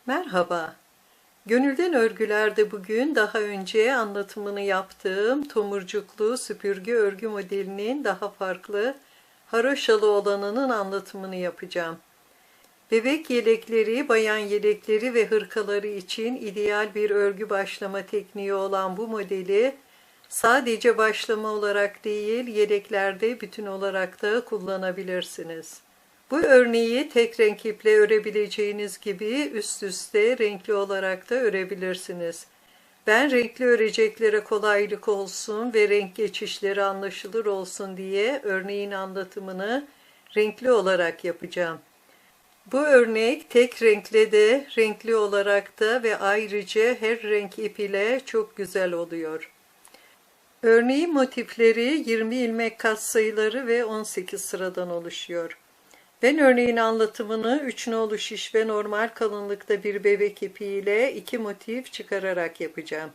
Merhaba. Gönülden Örgüler'de bugün daha önce anlatımını yaptığım tomurcuklu süpürge örgü modelinin daha farklı, haroşalı olanının anlatımını yapacağım. Bebek yelekleri, bayan yelekleri ve hırkaları için ideal bir örgü başlama tekniği olan bu modeli sadece başlama olarak değil, yeleklerde bütün olarak da kullanabilirsiniz. Bu örneği tek renk iple örebileceğiniz gibi üst üste renkli olarak da örebilirsiniz. Ben renkli öreceklere kolaylık olsun ve renk geçişleri anlaşılır olsun diye örneğin anlatımını renkli olarak yapacağım. Bu örnek tek renkle de, renkli olarak da ve ayrıca her renk ip ile çok güzel oluyor. Örneğin motifleri 20 ilmek katsayıları ve 18 sıradan oluşuyor. Ben örneğin anlatımını 3 nolu şiş ve normal kalınlıkta bir bebek ipi ile 2 motif çıkararak yapacağım.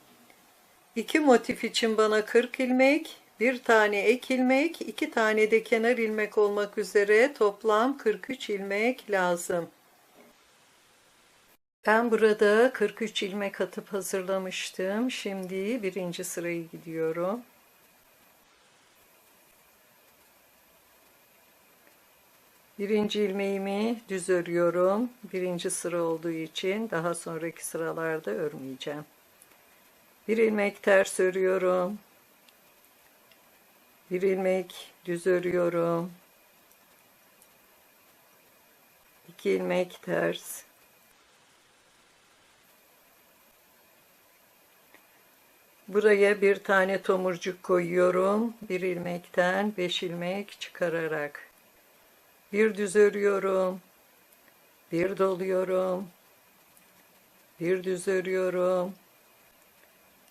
2 motif için bana 40 ilmek, bir tane ek ilmek, 2 tane de kenar ilmek olmak üzere toplam 43 ilmek lazım. Ben burada 43 ilmek atıp hazırlamıştım. Şimdi birinci sıraya gidiyorum. Birinci ilmeğimi düz örüyorum. Birinci sıra olduğu için daha sonraki sıralarda örmeyeceğim. Bir ilmek ters örüyorum. Bir ilmek düz örüyorum. 2 ilmek ters. Buraya bir tane tomurcuk koyuyorum. Bir ilmekten 5 ilmek çıkararak. Bir düz örüyorum. Bir doluyorum. Bir düz örüyorum.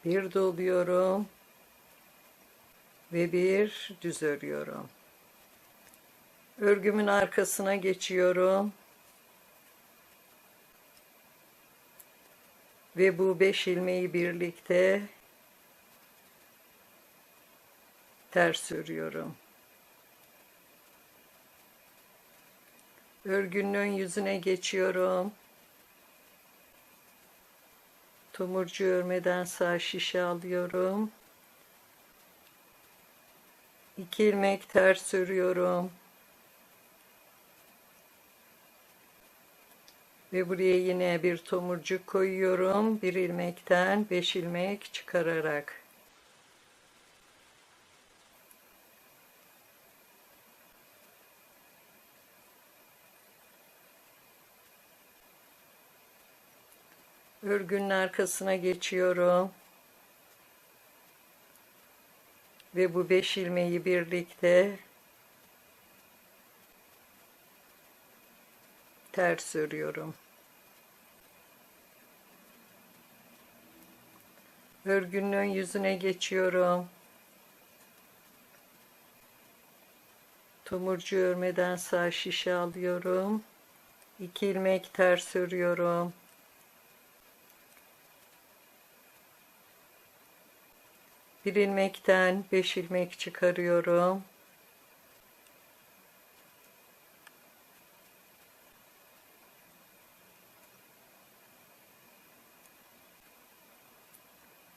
Bir doluyorum. Ve bir düz örüyorum. Örgümün arkasına geçiyorum. Ve bu 5 ilmeği birlikte ters örüyorum. Örgünün ön yüzüne geçiyorum. Tomurcuğu örmeden sağ şişe alıyorum. 2 ilmek ters örüyorum. Ve buraya yine bir tomurcuk koyuyorum. Bir ilmekten 5 ilmek çıkararak. Örgünün arkasına geçiyorum. Ve bu 5 ilmeği birlikte ters örüyorum. Örgünün ön yüzüne geçiyorum. Tomurcuğu örmeden sağ şişe alıyorum. 2 ilmek ters örüyorum. Bir ilmekten 5 ilmek çıkarıyorum.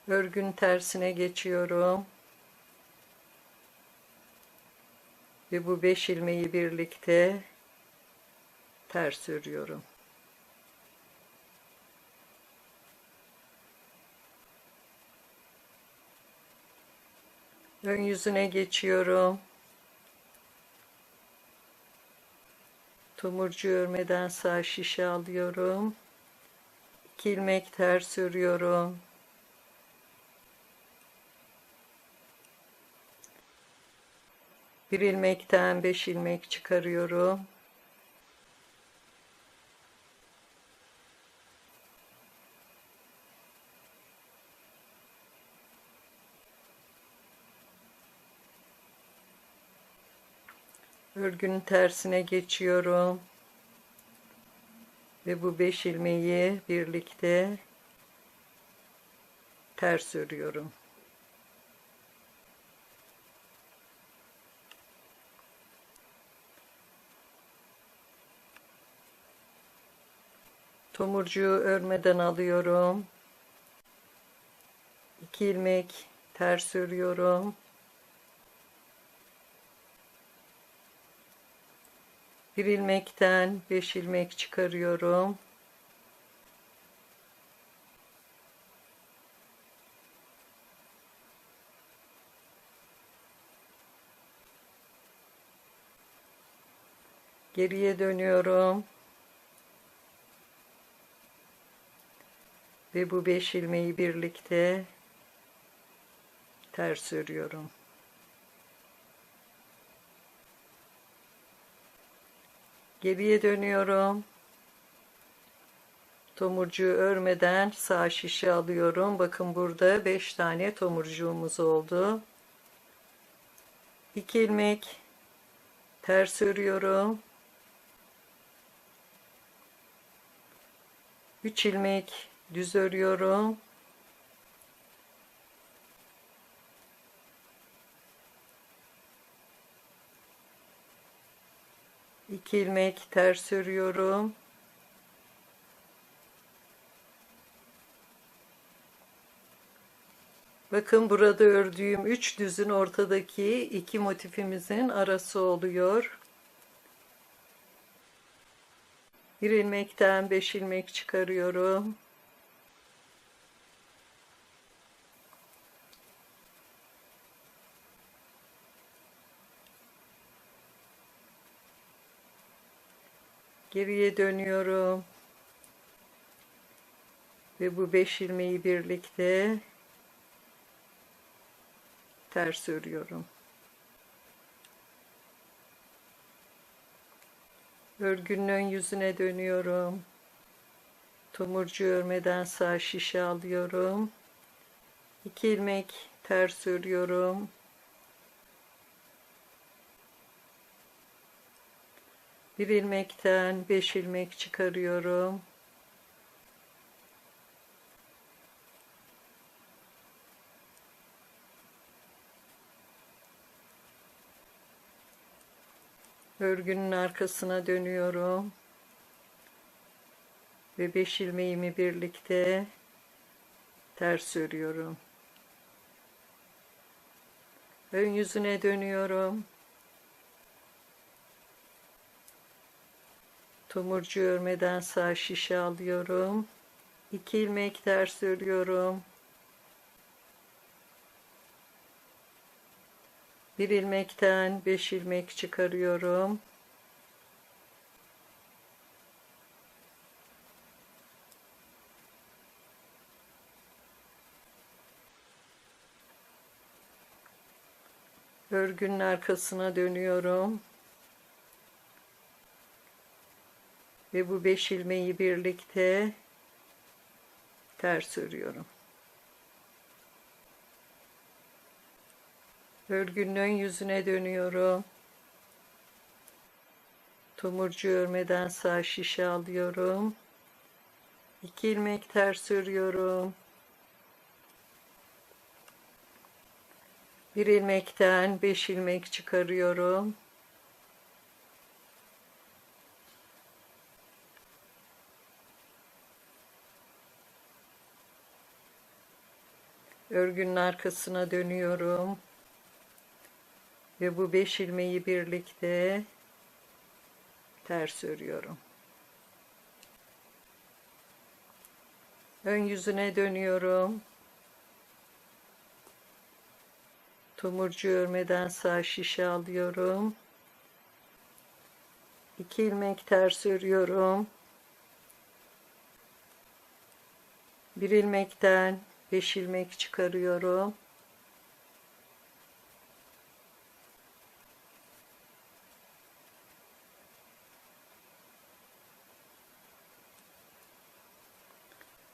Örgünün tersine geçiyorum. Ve bu 5 ilmeği birlikte ters örüyorum. Ön yüzüne geçiyorum. Tomurcuğu örmeden sağ şişe alıyorum. 2 ilmek ters örüyorum. Bir ilmekten 5 ilmek çıkarıyorum. Örgünün tersine geçiyorum. Ve bu 5 ilmeği birlikte ters örüyorum. Tomurcuğu örmeden alıyorum. 2 ilmek ters örüyorum. Bir ilmekten 5 ilmek çıkarıyorum. Geriye dönüyorum. Ve bu 5 ilmeği birlikte ters örüyorum. Geriye dönüyorum. Tomurcuğu örmeden sağ şişi alıyorum. Bakın burada 5 tane tomurcuğumuz oldu. 2 ilmek ters örüyorum. 3 ilmek düz örüyorum. İki ilmek ters örüyorum. Bakın burada ördüğüm 3 düzün ortadaki iki motifimizin arası oluyor. Bir ilmekten 5 ilmek çıkarıyorum. Geriye dönüyorum. Ve bu 5 ilmeği birlikte ters örüyorum. Örgünün ön yüzüne dönüyorum. Tomurcuğu örmeden sağ şişe alıyorum. 2 ilmek ters örüyorum. Bir ilmekten 5 ilmek çıkarıyorum. Örgünün arkasına dönüyorum. Ve 5 ilmeğimi birlikte ters örüyorum. Ön yüzüne dönüyorum. Tomurcuğu örmeden sağ şişe alıyorum. 2 ilmek ters örüyorum. Bir ilmekten 5 ilmek çıkarıyorum. Örgünün arkasına dönüyorum. Ve bu 5 ilmeği birlikte ters örüyorum. Örgünün ön yüzüne dönüyorum. Tomurcuğu örmeden sağ şişe alıyorum. 2 ilmek ters örüyorum. Bir ilmekten 5 ilmek çıkarıyorum. Örgünün arkasına dönüyorum. Ve bu 5 ilmeği birlikte ters örüyorum. Ön yüzüne dönüyorum. Tomurcuğu örmeden sağ şişe alıyorum. 2 ilmek ters örüyorum. Bir ilmekten 5 ilmek çıkarıyorum.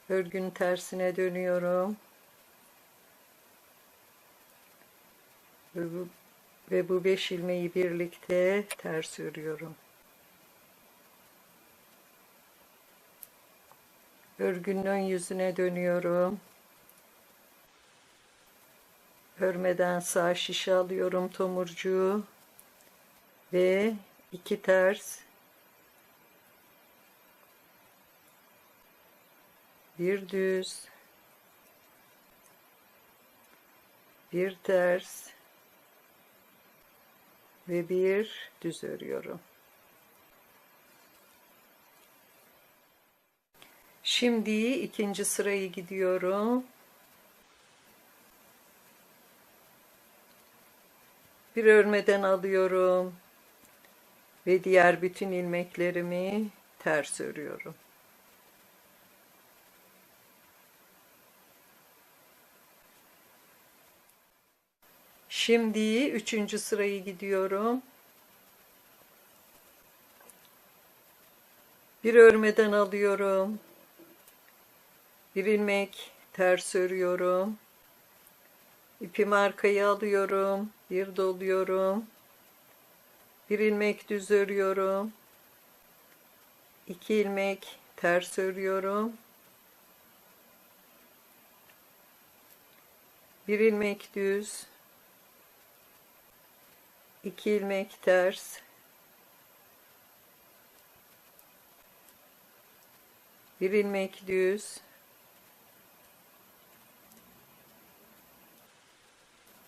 Örgünün tersine dönüyorum. Ve bu 5 ilmeği birlikte ters örüyorum. Örgünün ön yüzüne dönüyorum. Örmeden sağ şişe alıyorum tomurcuğu ve 2 ters bir düz, bir ters ve bir düz örüyorum. Şimdi ikinci sırayı gidiyorum. Bir örmeden alıyorum ve diğer bütün ilmeklerimi ters örüyorum. Şimdi üçüncü sırayı gidiyorum. Bir örmeden alıyorum. Bir ilmek ters örüyorum. İpimi arkaya alıyorum. Bir doluyorum. Bir ilmek düz örüyorum. 2 ilmek ters örüyorum. Bir ilmek düz. 2 ilmek ters. Bir ilmek düz.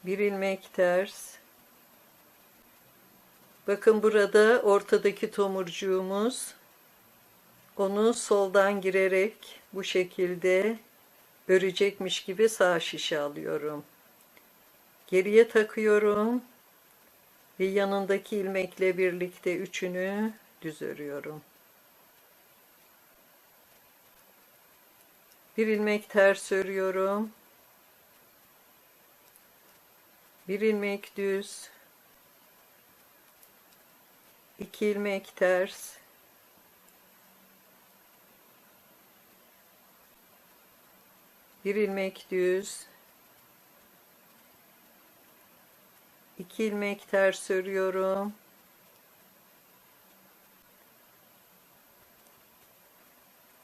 Bir ilmek ters. Bakın burada ortadaki tomurcuğumuz. Onu soldan girerek bu şekilde örecekmiş gibi sağ şişe alıyorum. Geriye takıyorum ve yanındaki ilmekle birlikte üçünü düz örüyorum. Bir ilmek ters örüyorum. Bir ilmek düz. 2 ilmek ters. Bir ilmek düz. 2 ilmek ters örüyorum.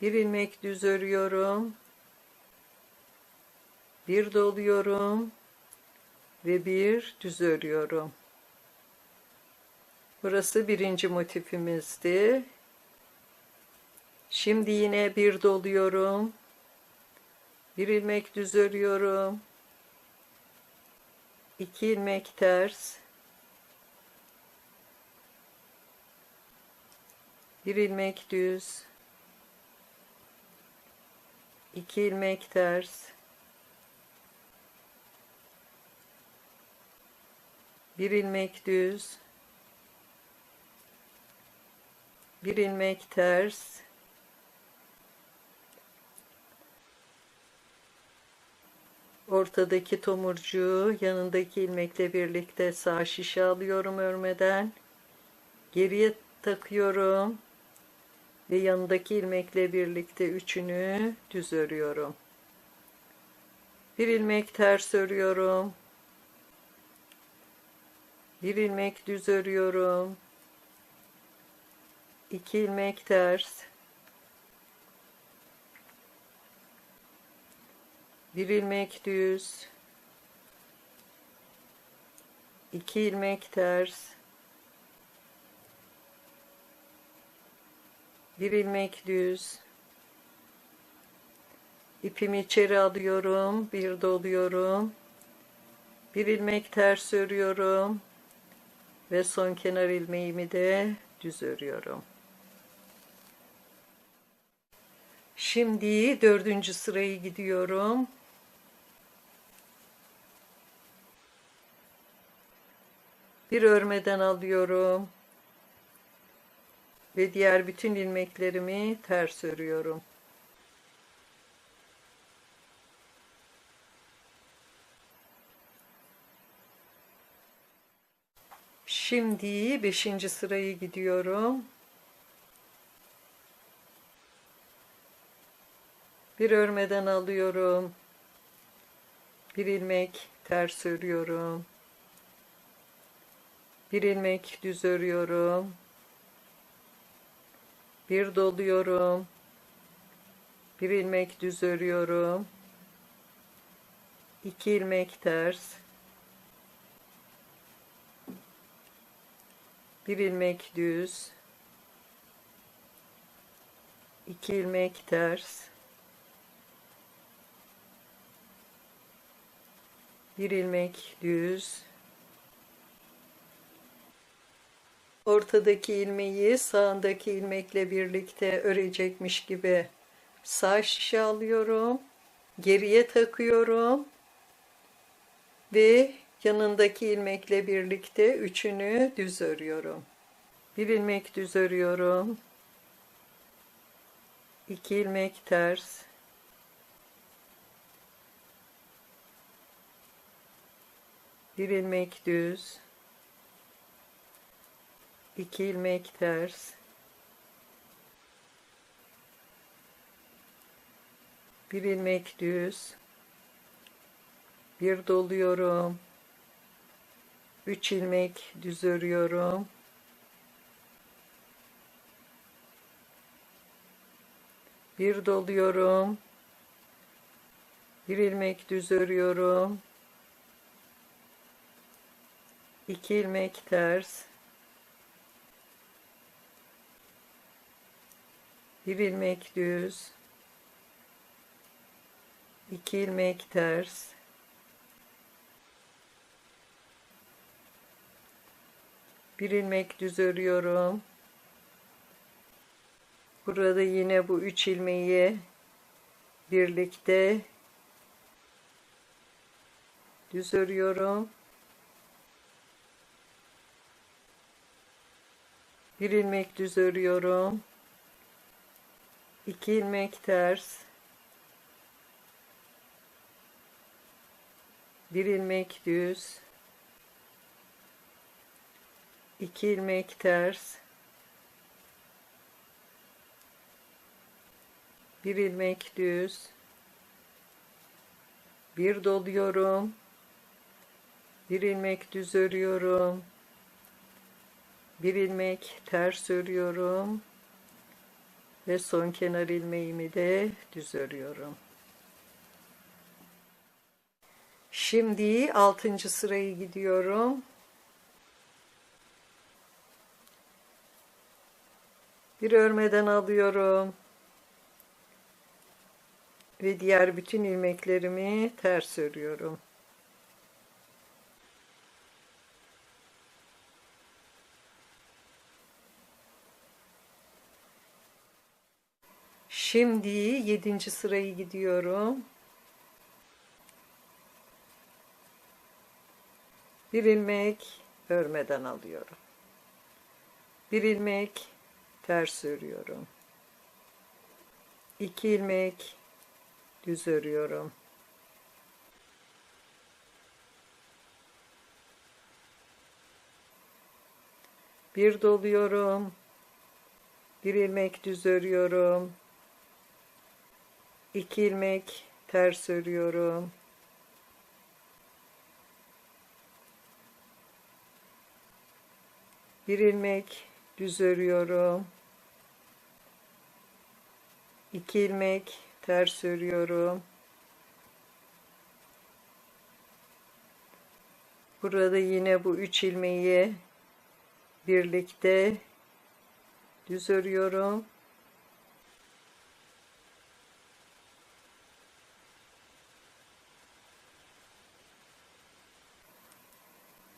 Bir ilmek düz örüyorum. Bir doluyorum ve bir düz örüyorum. Burası birinci motifimizdi. Şimdi yine bir doluyorum. Bir ilmek düz örüyorum. 2 ilmek ters. Bir ilmek düz. 2 ilmek ters. Bir ilmek düz. Bir ilmek ters. Ortadaki tomurcuğu yanındaki ilmekle birlikte sağ şişe alıyorum örmeden. Geriye takıyorum ve yanındaki ilmekle birlikte üçünü düz örüyorum. Bir ilmek ters örüyorum. Bir ilmek düz örüyorum. 2 ilmek ters. Bir ilmek düz. 2 ilmek ters. Bir ilmek düz. İpimi içeri alıyorum. Bir doluyorum. Bir ilmek ters örüyorum. Ve son kenar ilmeğimi de düz örüyorum. Şimdi dördüncü sırayı gidiyorum. Bir örmeden alıyorum. Ve diğer bütün ilmeklerimi ters örüyorum. Şimdi beşinci sırayı gidiyorum. Bir örmeden alıyorum. Bir ilmek ters örüyorum. Bir ilmek düz örüyorum. Bir doluyorum. Bir ilmek düz örüyorum. 2 ilmek ters. Bir ilmek düz. 2 ilmek ters. Bir ilmek düz. Ortadaki ilmeği sağındaki ilmekle birlikte örecekmiş gibi sağ şişe alıyorum. Geriye takıyorum ve yanındaki ilmekle birlikte üçünü düz örüyorum. Bir ilmek düz örüyorum. 2 ilmek ters. Bir ilmek düz. 2 ilmek ters. Bir ilmek düz. Bir doluyorum. 3 ilmek düz örüyorum. Bir doluyorum. Bir ilmek düz örüyorum. 2 ilmek ters. Bir ilmek düz. 2 ilmek ters. Bir ilmek düz örüyorum. Burada yine bu 3 ilmeği birlikte düz örüyorum. Bir ilmek düz örüyorum. 2 ilmek ters. Bir ilmek düz. 2 ilmek ters. Bir ilmek düz. Bir doluyorum. Bir ilmek düz örüyorum. Bir ilmek ters örüyorum. Ve son kenar ilmeğimi de düz örüyorum. Şimdi 6. sırayı gidiyorum. Bir örmeden alıyorum. Ve diğer bütün ilmeklerimi ters örüyorum. Şimdi 7. sırayı gidiyorum. Bir ilmek örmeden alıyorum. Bir ilmek ters örüyorum. 2 ilmek düz örüyorum. Bir doluyorum. Bir ilmek düz örüyorum. 2 ilmek ters örüyorum. Bir ilmek düz örüyorum. 2 ilmek ters örüyorum. Burada yine bu 3 ilmeği birlikte düz örüyorum.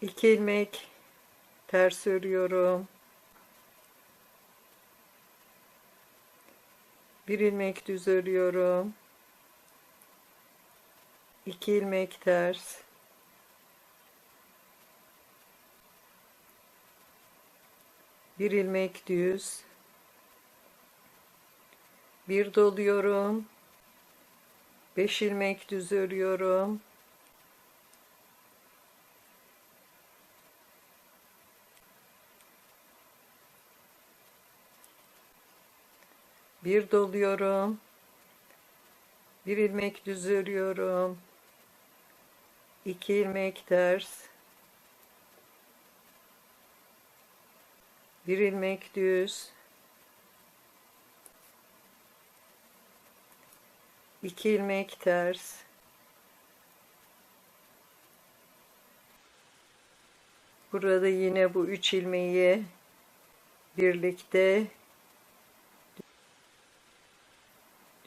İki ilmek ters örüyorum. Bir ilmek düz örüyorum. 2 ilmek ters. Bir ilmek düz. Bir doluyorum. 5 ilmek düz örüyorum. Bir doluyorum. Bir ilmek düz örüyorum. 2 ilmek ters. Bir ilmek düz. 2 ilmek ters. Burada yine bu 3 ilmeği birlikte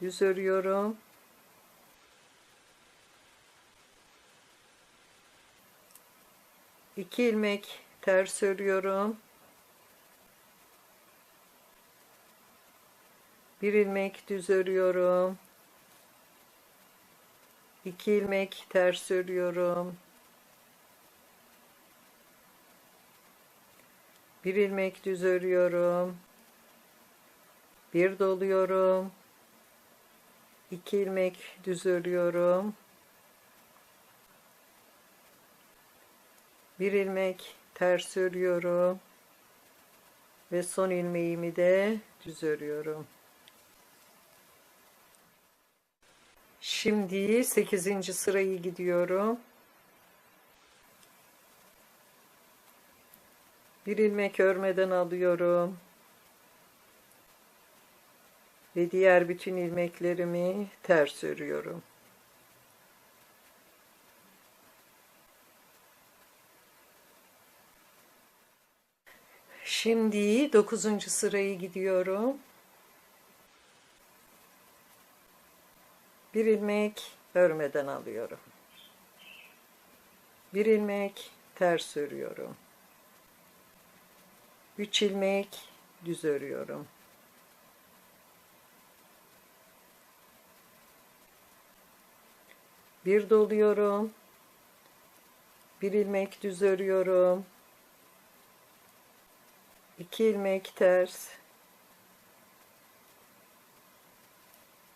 düz örüyorum. 2 ilmek ters örüyorum. 1 ilmek düz örüyorum. 2 ilmek ters örüyorum. 1 ilmek düz örüyorum. 1 doluyorum. 2 ilmek düz örüyorum. 1 ilmek ters örüyorum ve son ilmeğimi de düz örüyorum. Şimdi 8. sırayı gidiyorum. 1 ilmek örmeden alıyorum ve diğer bütün ilmeklerimi ters örüyorum. Şimdi 9. sırayı gidiyorum. 1 ilmek örmeden alıyorum. 1 ilmek ters örüyorum. 3 ilmek düz örüyorum. 1 doluyorum. 1 ilmek düz örüyorum. 2 ilmek ters.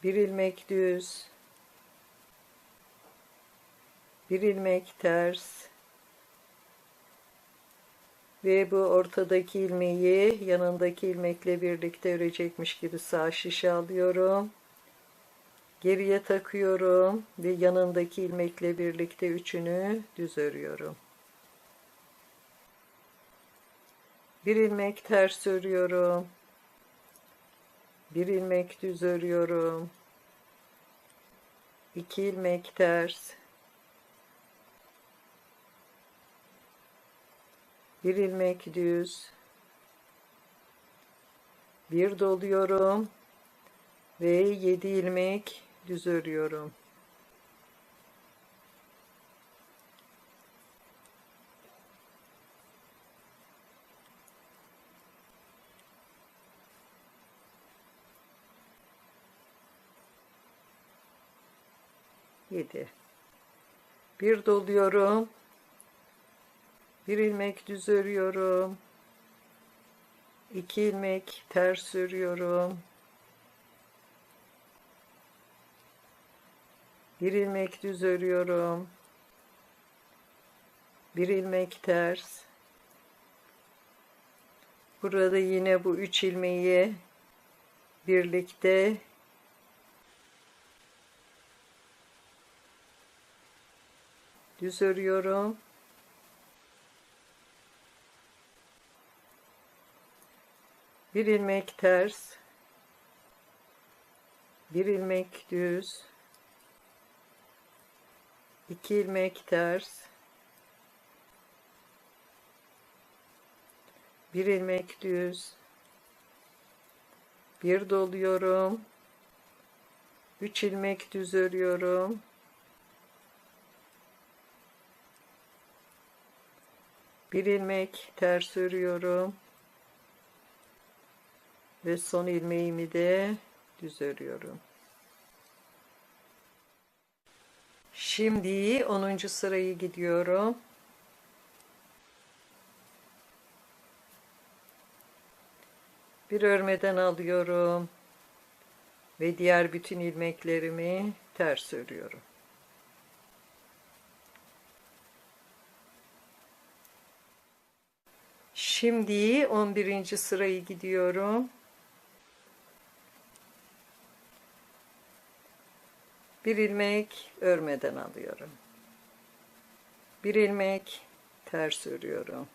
1 ilmek düz. 1 ilmek ters. Ve bu ortadaki ilmeği yanındaki ilmekle birlikte örecekmiş gibi sağ şişe alıyorum. Geriye takıyorum ve yanındaki ilmekle birlikte üçünü düz örüyorum. 1 ilmek ters örüyorum. 1 ilmek düz örüyorum. 2 ilmek ters. 1 ilmek düz. 1 doluyorum ve 7 ilmek düz örüyorum. Yedi. 1 doluyorum. 1 ilmek düz örüyorum. 2 ilmek ters örüyorum. 1 ilmek düz örüyorum. 1 ilmek ters. Burada yine bu 3 ilmeği birlikte düz örüyorum. 1 ilmek ters. 1 ilmek düz. 2 ilmek ters. 1 ilmek düz. 1 doluyorum. 3 ilmek düz örüyorum. 1 ilmek ters örüyorum. Ve son ilmeğimi de düz örüyorum. Şimdi 10. sırayı gidiyorum. Bir örmeden alıyorum ve diğer bütün ilmeklerimi ters örüyorum. Şimdi 11. sırayı gidiyorum. Bir ilmek örmeden alıyorum. Bir ilmek ters örüyorum.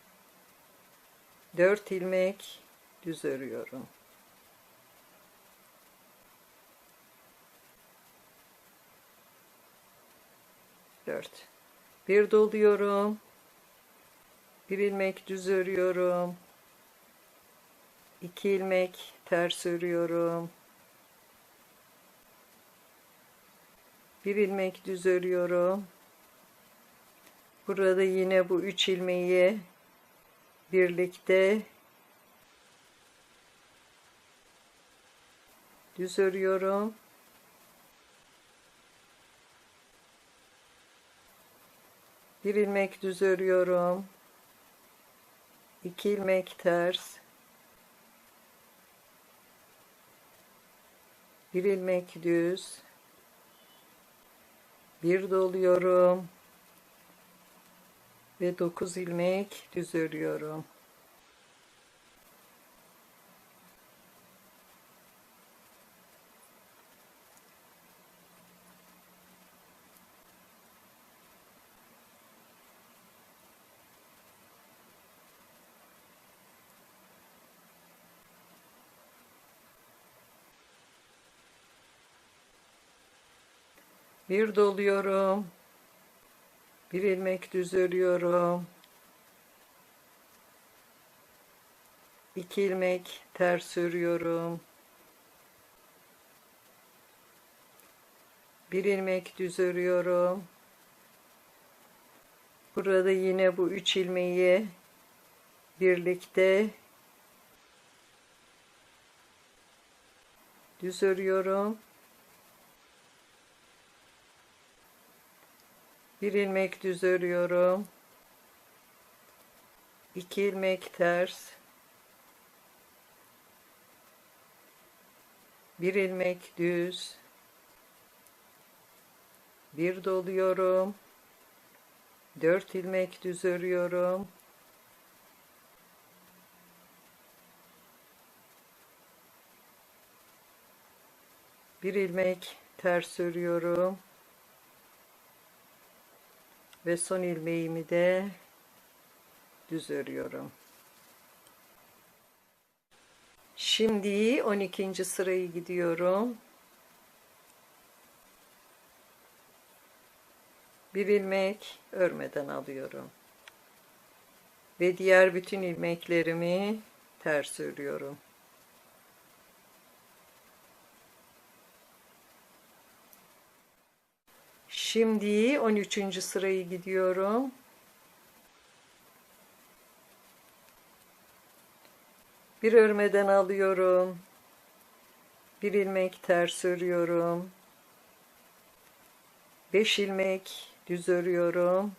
4 ilmek düz örüyorum. 4. 1 doluyorum. 1 ilmek düz örüyorum. 2 ilmek ters örüyorum. 1 ilmek düz örüyorum. Burada yine bu 3 ilmeği birlikte düz örüyorum. Bir ilmek düz örüyorum. 2 ilmek ters. Bir ilmek düz. Bir doluyorum. Ve 9 ilmek düz örüyorum. Bir doluyorum. Bir ilmek düz örüyorum. 2 ilmek ters örüyorum. Bir ilmek düz örüyorum. Burada yine bu 3 ilmeği birlikte düz örüyorum. Bir ilmek düz örüyorum. 2 ilmek ters. Bir ilmek düz. Bir doluyorum. 4 ilmek düz örüyorum. Bir ilmek ters örüyorum. Ve son ilmeğimi de düz örüyorum. Şimdi 12. sırayı gidiyorum. Bir ilmek örmeden alıyorum. Ve diğer bütün ilmeklerimi ters örüyorum. Şimdi 13. sırayı gidiyorum. Bir örmeden alıyorum. Bir ilmek ters örüyorum. 5 ilmek düz örüyorum.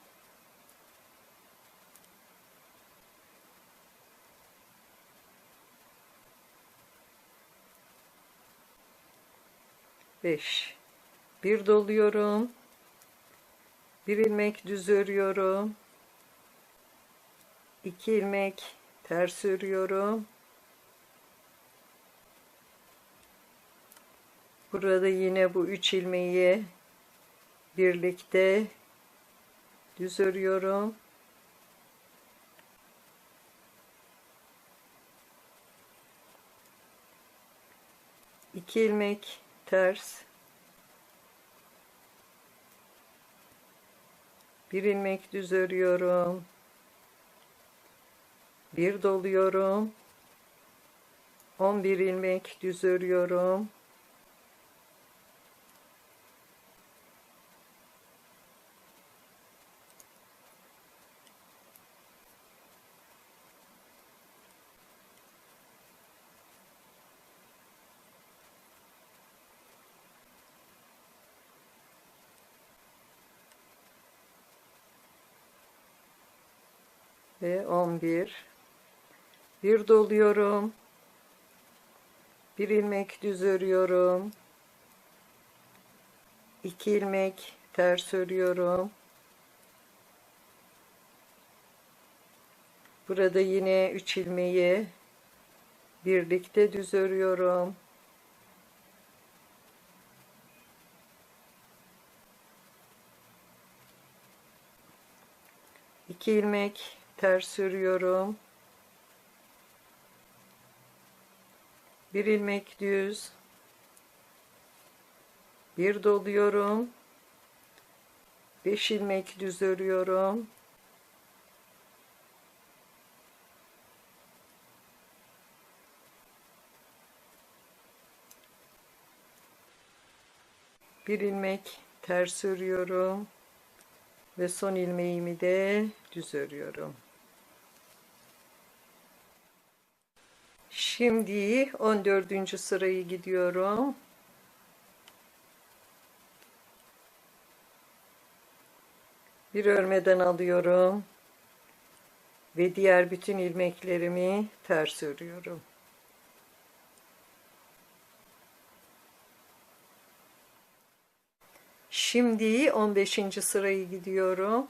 Bir doluyorum. Bir ilmek düz örüyorum. 2 ilmek ters örüyorum. Burada yine bu 3 ilmeği birlikte düz örüyorum. İki ilmek ters. Bir ilmek düz örüyorum. Bir doluyorum. 11 ilmek düz örüyorum. Ve 11. Bir doluyorum. Bir ilmek düz örüyorum. 2 ilmek ters örüyorum. Burada yine 3 ilmeği birlikte düz örüyorum. İki ilmek ters örüyorum. Bir ilmek düz. Bir doluyorum. 5 ilmek düz örüyorum. Bir ilmek ters örüyorum. Ve son ilmeğimi de düz örüyorum. Şimdi 14. sırayı gidiyorum. Bir örmeden alıyorum ve diğer bütün ilmeklerimi ters örüyorum. Şimdi 15. sırayı gidiyorum.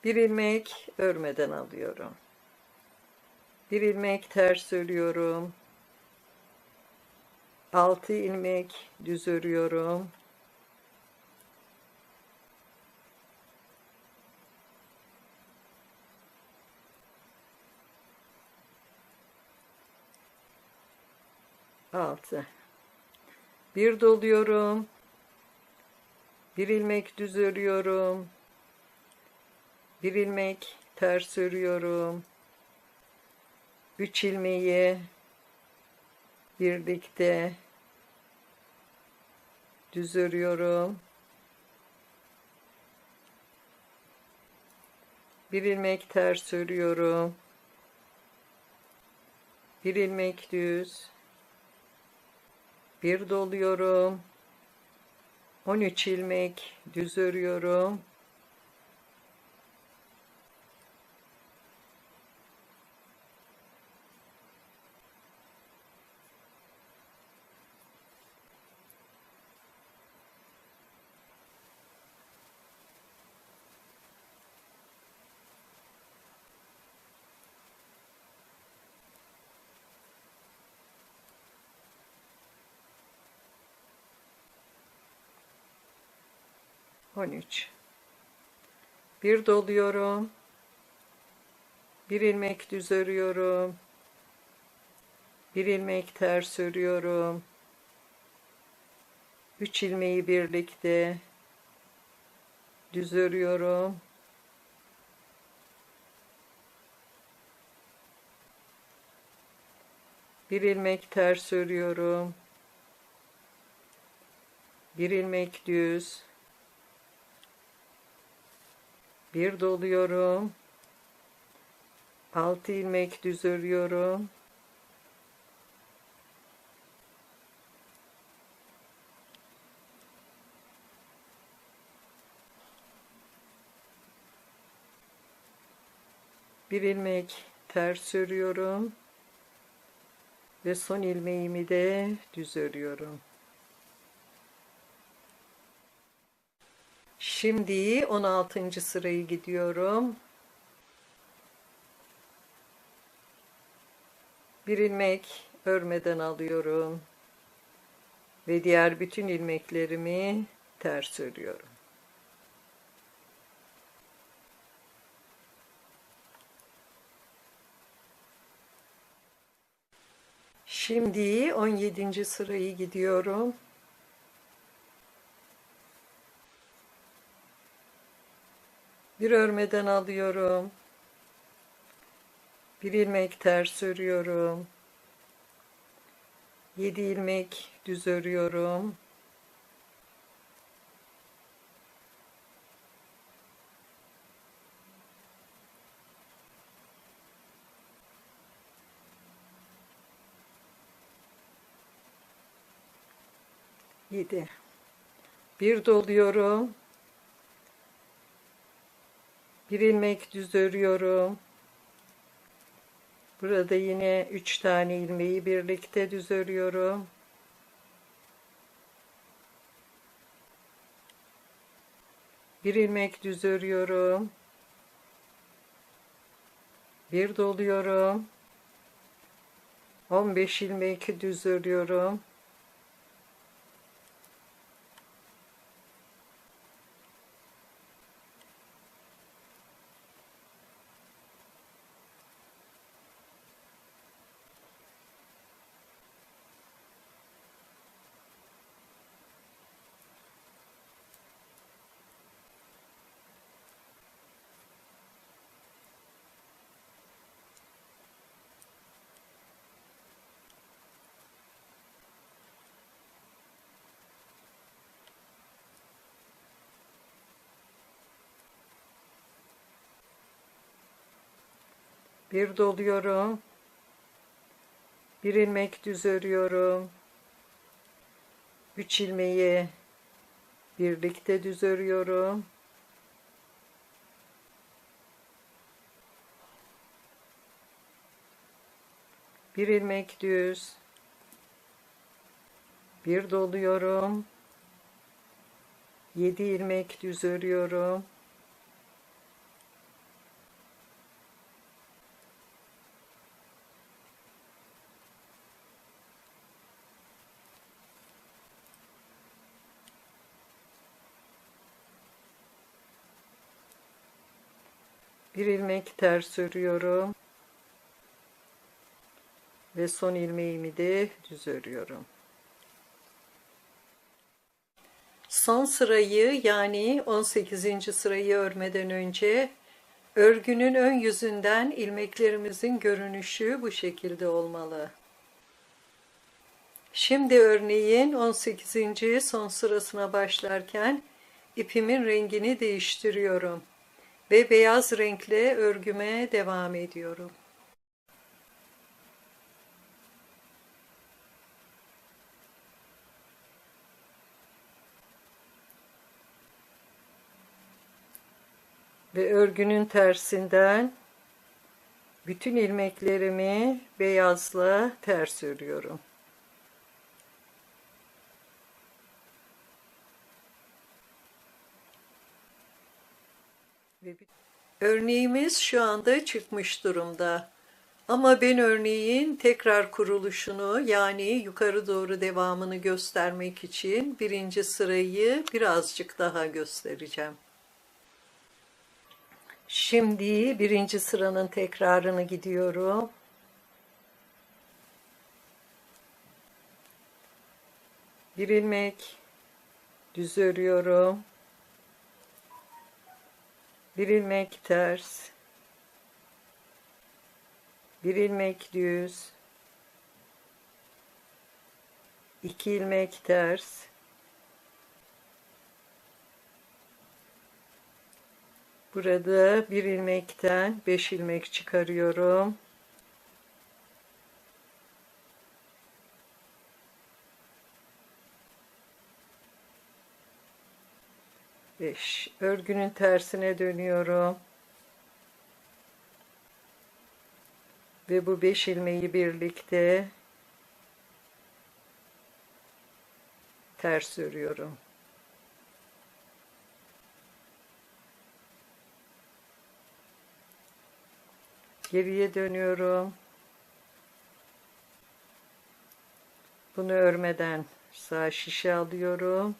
Bir ilmek örmeden alıyorum. Bir ilmek ters örüyorum. 6 ilmek düz örüyorum. Altı. Bir doluyorum. Bir ilmek düz örüyorum. Bir ilmek ters örüyorum. 3 ilmeği birlikte düz örüyorum. Bir ilmek ters örüyorum. Bir ilmek düz. Bir doluyorum. 13 ilmek düz örüyorum. Bir doluyorum. Bir ilmek düz örüyorum. Bir ilmek ters örüyorum. 3 ilmeği birlikte düz örüyorum. Bir ilmek ters örüyorum. Bir ilmek düz. Bir doluyorum. 6 ilmek düz örüyorum. Bir ilmek ters örüyorum ve son ilmeğimi de düz örüyorum. Şimdi 16. sırayı gidiyorum. Bir ilmek örmeden alıyorum ve diğer bütün ilmeklerimi ters örüyorum. Şimdi 17. sırayı gidiyorum. Bir örmeden alıyorum. Bir ilmek ters örüyorum. 7 ilmek düz örüyorum. Bir doluyorum. Bir ilmek düz örüyorum. Burada yine 3 tane ilmeği birlikte düz örüyorum. Bir ilmek düz örüyorum. Bir doluyorum. 15 ilmek düz örüyorum. Bir doluyorum. Bir ilmek düz örüyorum. 3 ilmeği birlikte düz örüyorum. Bir ilmek düz. Bir doluyorum. 7 ilmek düz örüyorum. Bir ilmek ters örüyorum. Ve son ilmeğimi de düz örüyorum. Son sırayı, yani 18. sırayı örmeden önce örgünün ön yüzünden ilmeklerimizin görünüşü bu şekilde olmalı. Şimdi örneğin 18. son sırasına başlarken ipimin rengini değiştiriyorum ve beyaz renkle örgüme devam ediyorum. Ve örgünün tersinden bütün ilmeklerimi beyazla ters örüyorum. Örneğimiz şu anda çıkmış durumda. Ama ben örneğin tekrar kuruluşunu, yani yukarı doğru devamını göstermek için birinci sırayı birazcık daha göstereceğim. Şimdi birinci sıranın tekrarını gidiyorum. Bir ilmek düz örüyorum. Bir ilmek ters. Bir ilmek düz. 2 ilmek ters. Burada bir ilmekten 5 ilmek çıkarıyorum. Örgünün tersine dönüyorum. Ve bu 5 ilmeği birlikte ters örüyorum. Geriye dönüyorum. Bunu örmeden sağ şişe alıyorum.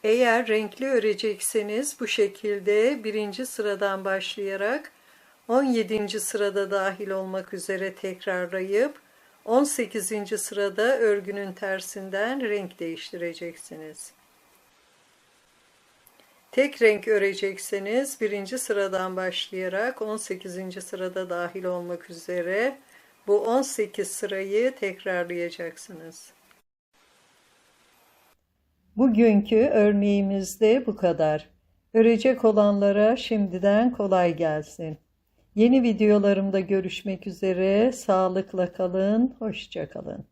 Eğer renkli örecekseniz bu şekilde birinci sıradan başlayarak 17. sırada dahil olmak üzere tekrarlayıp 18. sırada örgünün tersinden renk değiştireceksiniz. Tek renk örecekseniz birinci sıradan başlayarak 18. sırada dahil olmak üzere bu 18 sırayı tekrarlayacaksınız. Bugünkü örneğimizde bu kadar. Örecek olanlara şimdiden kolay gelsin. Yeni videolarımda görüşmek üzere. Sağlıkla kalın, hoşça kalın.